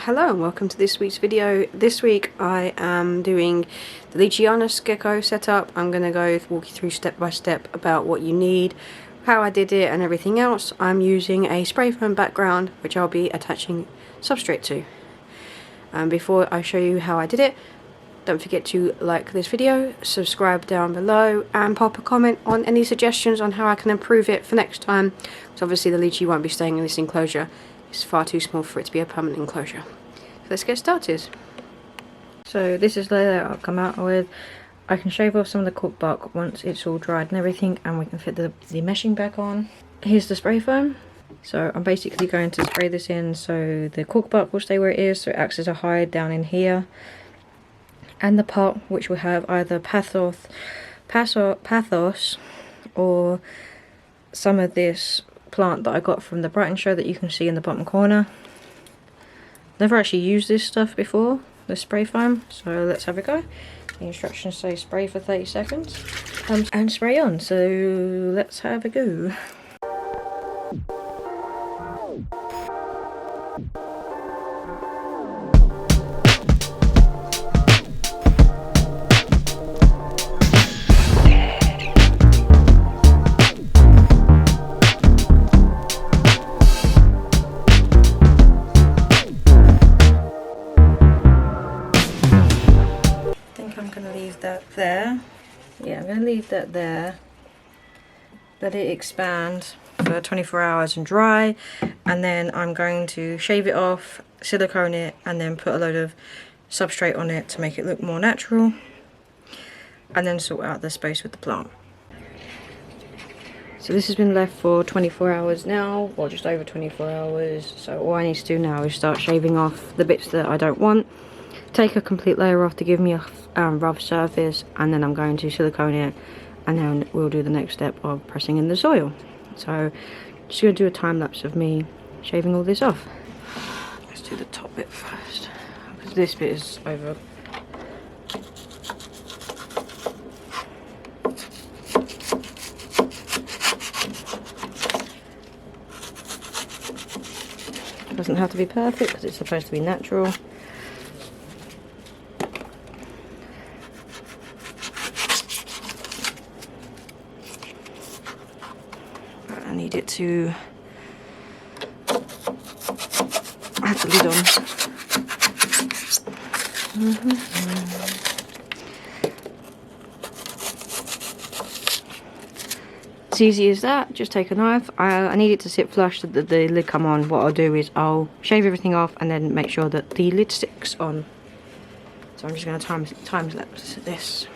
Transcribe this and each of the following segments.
Hello and welcome to this week's video. This week I am doing the leachaunis gecko setup. I'm going to walk you through step by step about what you need, how I did it and everything else. I'm using a spray foam background which I'll be attaching substrate to. Before I show you how I did it, don't forget to like this video, subscribe down below and pop a comment on any suggestions on how I can improve it for next time. So obviously the leechy won't be staying in this enclosure. It's far too small for it to be a permanent enclosure. So let's get started. So this is the layout I've come out with. I can shave off some of the cork bark once it's all dried and everything, and we can fit the meshing back on. Here's the spray foam. So I'm basically going to spray this in so the cork bark will stay where it is, so it acts as a hide down in here. And the part which will have either pathos or some of this plant that I got from the Brighton show that you can see in the bottom corner. Never actually used this stuff before, the spray foam, so let's have a go. The instructions say spray for 30 seconds and spray on, so let's have a go. I'm going to leave that there. Yeah, I'm going to leave that there. Let it expand for 24 hours and dry. And then I'm going to shave it off, silicone it, and then put a load of substrate on it to make it look more natural. And then sort out the space with the plant. So this has been left for 24 hours now, or just over 24 hours. So all I need to do now is start shaving off the bits that I don't want. Take a complete layer off to give me a rough surface, and then I'm going to silicone it, and then we'll do the next step of pressing in the soil. So just going to do a time lapse of me shaving all this off. Let's do the top bit first, because this bit is over. It doesn't have to be perfect because it's supposed to be natural. I need it to have the lid on. It's easy as that. Just take a knife. I need it to sit flush so that the lid come on. What I'll do is I'll shave everything off and then make sure that the lid sticks on. So I'm just going to time lapse this.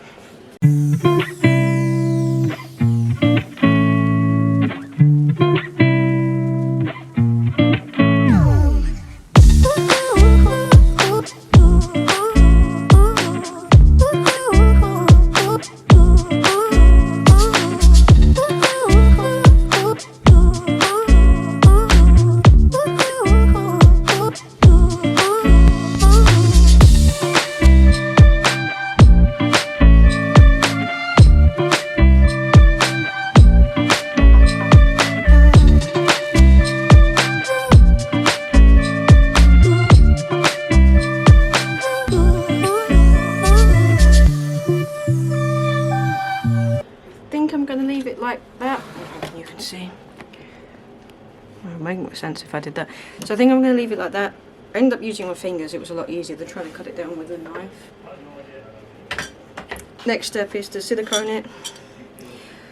I'm going to leave it like that. You can see. It would make more sense if I did that. So I think I'm going to leave it like that. I ended up using my fingers. It was a lot easier than trying to cut it down with a knife. Next step is to silicone it.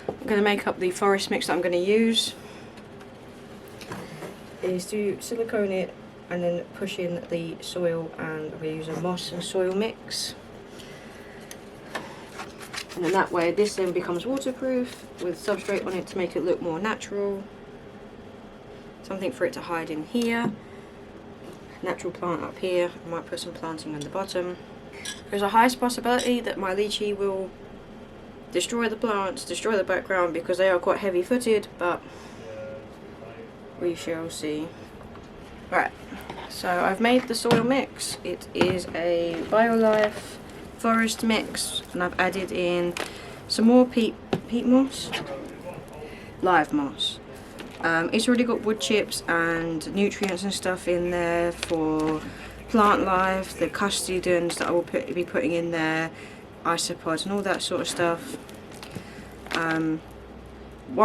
I'm going to make up the forest mix that I'm going to use. Is to silicone it and then push in the soil, and we use a moss and soil mix. And then that way this then becomes waterproof with substrate on it to make it look more natural. Something for it to hide in here. Natural plant up here. I might put some planting on the bottom. There's a high possibility that my lychee will destroy the plants, destroy the background, because they are quite heavy footed, but we shall see. Right, so I've made the soil mix. It is a BioLife forest mix, and I've added in some more peat moss, live moss. It's already got wood chips and nutrients and stuff in there for plant life, the custodians that I will be putting in there, isopods and all that sort of stuff. One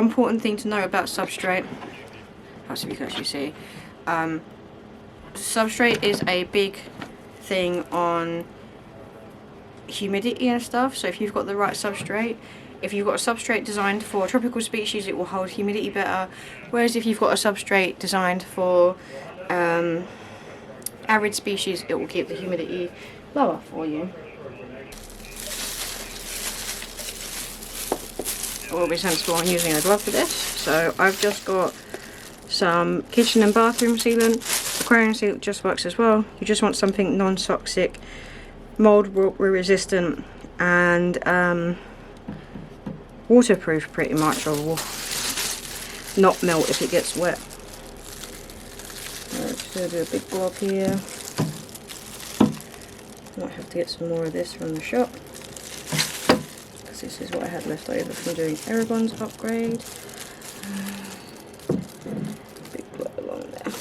important thing to know about substrate, as you can actually see, substrate is a big thing on humidity and stuff. So if you've got the right substrate, if you've got a substrate designed for tropical species, it will hold humidity better, whereas if you've got a substrate designed for arid species, it will keep the humidity lower for you. I will be sensible on using a glove for this. So I've just got some kitchen and bathroom sealant. Aquarium sealant just works as well. You just want something non-toxic, mold resistant, and waterproof pretty much, or will not melt if it gets wet. Let's do a big blob here. Might have to get some more of this from the shop, because this is what I had left over from doing Aragon's upgrade. Big blob along there.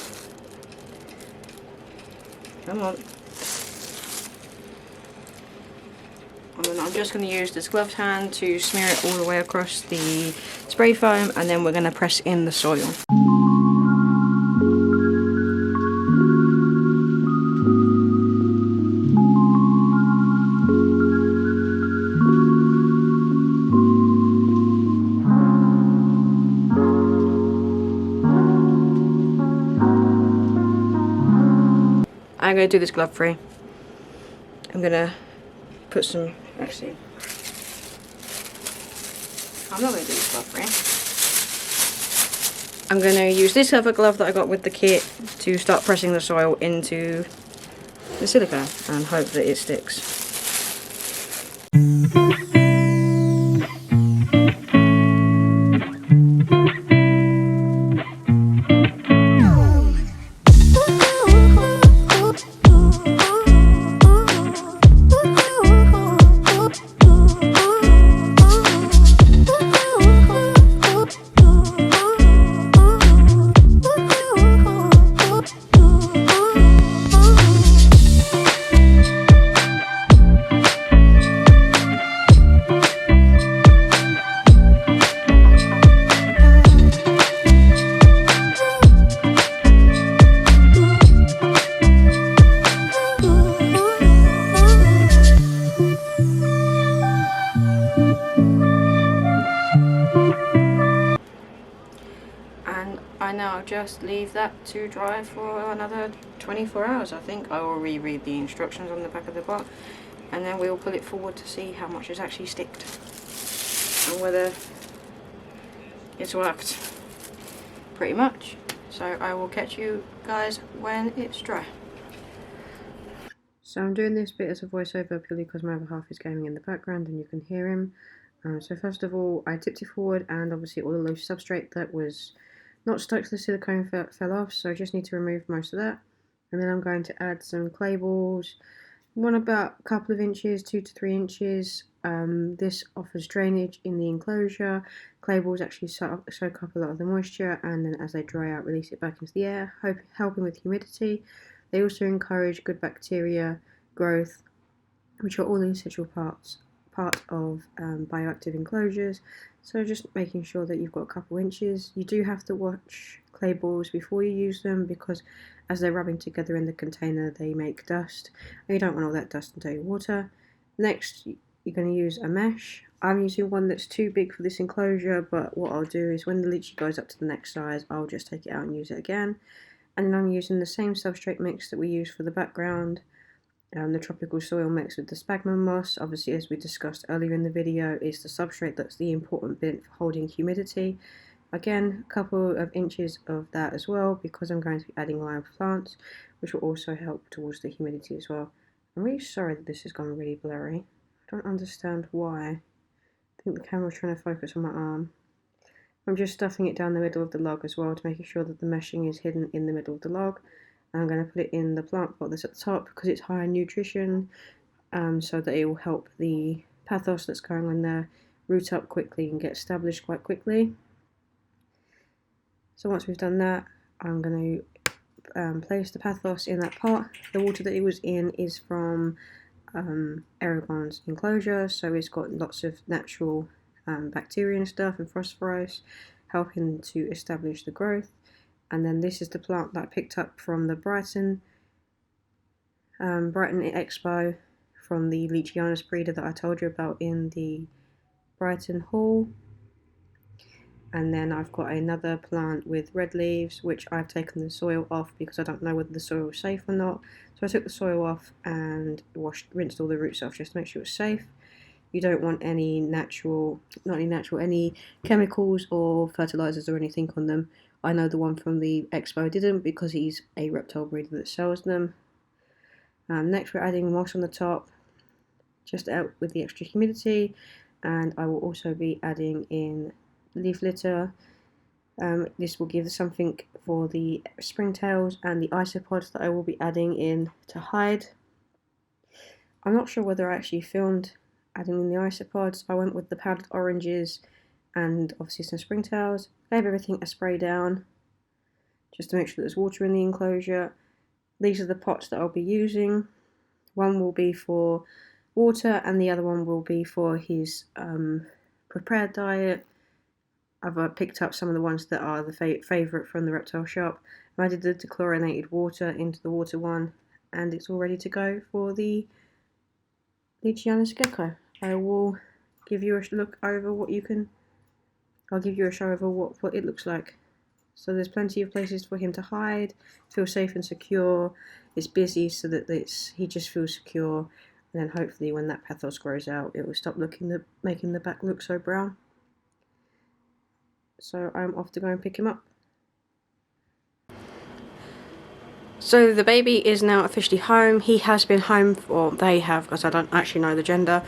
Come on. And then I'm just going to use this gloved hand to smear it all the way across the spray foam, and then we're going to press in the soil. I'm going to do this glove free. I'm going to put some, actually, I'm not going to do this glove free. I'm going to use this other glove that I got with the kit to start pressing the soil into the silica and hope that it sticks. And I now just leave that to dry for another 24 hours. I think I will reread the instructions on the back of the pot, and then we'll pull it forward to see how much is actually sticked and whether it's worked, pretty much. So I will catch you guys when it's dry. So I'm doing this bit as a voiceover purely because my other half is gaming in the background and you can hear him. So first of all, I tipped it forward, and obviously all the loose substrate that was not stuck to the silicone fell off, so I just need to remove most of that. And then I'm going to add some clay balls, one about a couple of inches, 2 to 3 inches. This offers drainage in the enclosure. Clay balls actually soak up a lot of the moisture, and then as they dry out, release it back into the air, helping with humidity. They also encourage good bacteria growth, which are all essential part of bioactive enclosures. So just making sure that you've got a couple inches. You do have to watch clay balls before you use them, because as they're rubbing together in the container they make dust, and you don't want all that dust in dirty water. Next, you're going to use a mesh. I'm using one that's too big for this enclosure, but what I'll do is when the leachie goes up to the next size, I'll just take it out and use it again. And then I'm using the same substrate mix that we used for the background, the tropical soil mix with the sphagnum moss. Obviously, as we discussed earlier in the video, is the substrate that's the important bit for holding humidity. Again, a couple of inches of that as well, because I'm going to be adding live plants, which will also help towards the humidity as well. I'm really sorry that this has gone really blurry. I don't understand why. I think the camera's trying to focus on my arm. I'm just stuffing it down the middle of the log as well, to making sure that the meshing is hidden in the middle of the log. And I'm going to put it in the plant pot that's at the top, because it's high in nutrition, so that it will help the pathos that's going on there root up quickly and get established quite quickly. So once we've done that, I'm going to place the pathos in that pot. The water that it was in is from Aragon's enclosure, so it's got lots of natural bacteria and stuff and phosphorus, helping to establish the growth. And then this is the plant that I picked up from the Brighton Expo, from the leachaunis breeder that I told you about in the Brighton haul. And then I've got another plant with red leaves, which I've taken the soil off because I don't know whether the soil is safe or not. So I took the soil off and rinsed all the roots off just to make sure it's safe. You don't want any any chemicals or fertilizers or anything on them. I know the one from the expo didn't, because he's a reptile breeder that sells them. Next we're adding moss on the top, just out with the extra humidity, and I will also be adding in leaf litter. This will give something for the springtails and the isopods that I will be adding in to hide. I'm not sure whether I actually filmed adding in the isopods. I went with the powdered oranges and obviously some springtails. Gave everything a spray down just to make sure there's water in the enclosure. These are the pots that I'll be using. One will be for water and the other one will be for his prepared diet. I've picked up some of the ones that are the favourite from the reptile shop. I added the dechlorinated water into the water one, and it's all ready to go for the leachaunis gecko. I will give you a look over what you can. I'll give you a show over what it looks like. So there's plenty of places for him to hide, feel safe and secure. It's busy so that he just feels secure, and then hopefully when that pathos grows out, it will stop making the back look so brown. So I'm off to go and pick him up. So the baby is now officially home. He has been home, or they have, because I don't actually know the gender.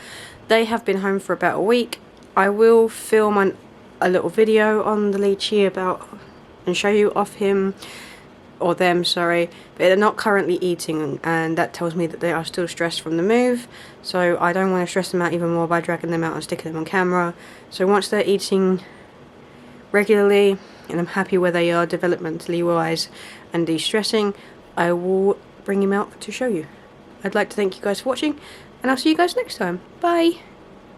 They have been home for about a week. I will film a little video on the leechie and show you off him, or them, sorry. But they're not currently eating, and that tells me that they are still stressed from the move. So I don't want to stress them out even more by dragging them out and sticking them on camera. So once they're eating regularly and I'm happy where they are developmentally wise and de-stressing, I will bring him out to show you. I'd like to thank you guys for watching, and I'll see you guys next time. Bye!